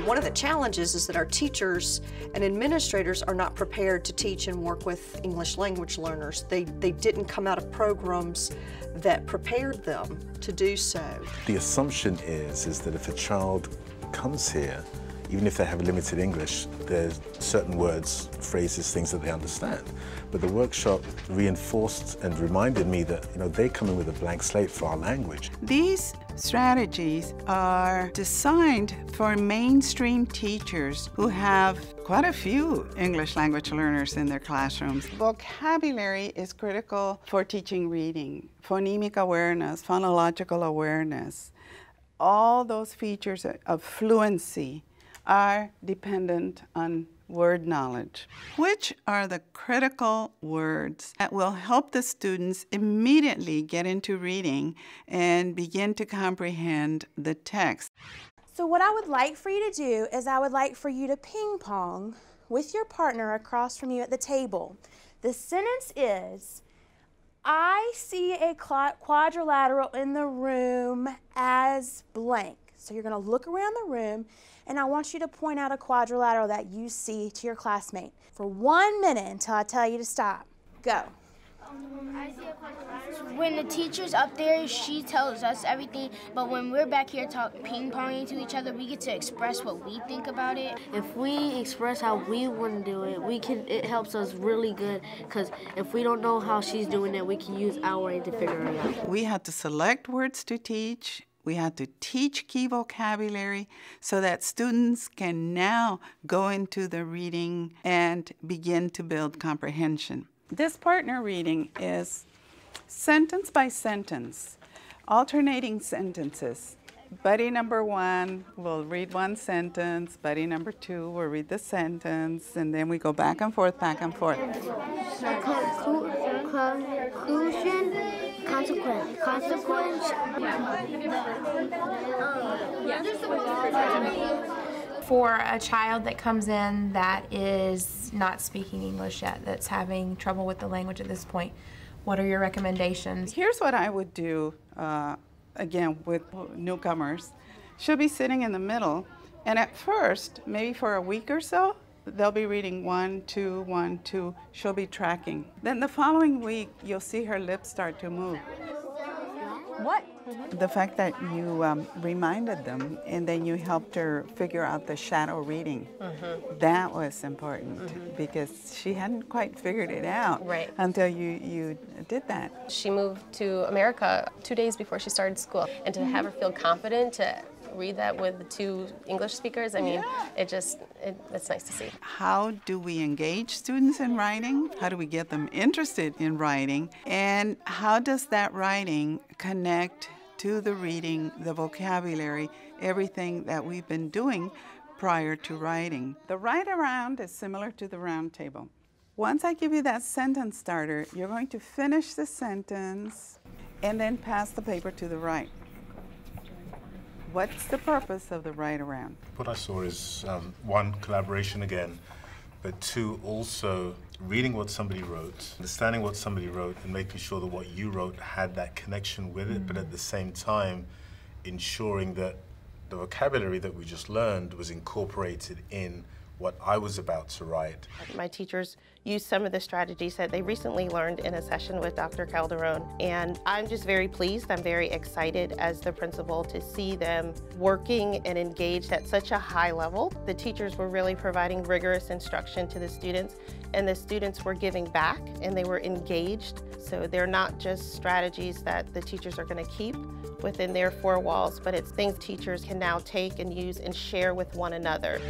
One of the challenges is that our teachers and administrators are not prepared to teach and work with English language learners. They didn't come out of programs that prepared them to do so. The assumption is that if a child comes here, even if they have limited English, there's certain words, phrases, things that they understand. But the workshop reinforced and reminded me that, they come in with a blank slate for our language. These strategies are designed for mainstream teachers who have quite a few English language learners in their classrooms. Vocabulary is critical for teaching reading, phonemic awareness, phonological awareness. All those features of fluency are dependent on word knowledge. Which are the critical words that will help the students immediately get into reading and begin to comprehend the text? So what I would like for you to do is I would like for you to ping pong with your partner across from you at the table. The sentence is, I see a quadrilateral in the room as blank. So you're going to look around the room and I want you to point out a quadrilateral that you see to your classmate for 1 minute until I tell you to stop. Go. I see a quadrilateral. When the teacher's up there, she tells us everything, but when we're back here ping-ponging to each other, we get to express what we think about it. If we express how we want to do it, it helps us really good, because if we don't know how she's doing it, we can use our way to figure it out. We had to select words to teach. We had to teach key vocabulary so that students can now go into the reading and begin to build comprehension. This partner reading is sentence by sentence, alternating sentences. Buddy number 1 will read one sentence, buddy number 2 will read the sentence, and then we go back and forth, back and forth. Conclusion, consequence. For a child that comes in that is not speaking English yet, that's having trouble with the language at this point, what are your recommendations? Here's what I would do, again, with newcomers. She'll be sitting in the middle, and at first, maybe for a week or so, they'll be reading 1, 2, 1, 2. She'll be tracking. Then the following week, you'll see her lips start to move. What? The fact that you reminded them and then you helped her figure out the shadow reading, that was important because she hadn't quite figured it out until you did that. She moved to America 2 days before she started school, and to have her feel confident to read that with the 2 English speakers, I mean, it's nice to see. How do we engage students in writing? How do we get them interested in writing? And how does that writing connect to the reading, the vocabulary, everything that we've been doing prior to writing? The write around is similar to the round table. Once I give you that sentence starter, you're going to finish the sentence and then pass the paper to the right. What's the purpose of the write around? What I saw is, 1, collaboration again, but 2, also reading what somebody wrote, understanding what somebody wrote, and making sure that what you wrote had that connection with it, but at the same time, ensuring that the vocabulary that we just learned was incorporated in what I was about to write. My teachers used some of the strategies that they recently learned in a session with Dr. Calderon, and I'm just very pleased. I'm very excited as the principal to see them working and engaged at such a high level. The teachers were really providing rigorous instruction to the students, and the students were giving back and they were engaged. So they're not just strategies that the teachers are going to keep within their 4 walls, but it's things teachers can now take and use and share with one another.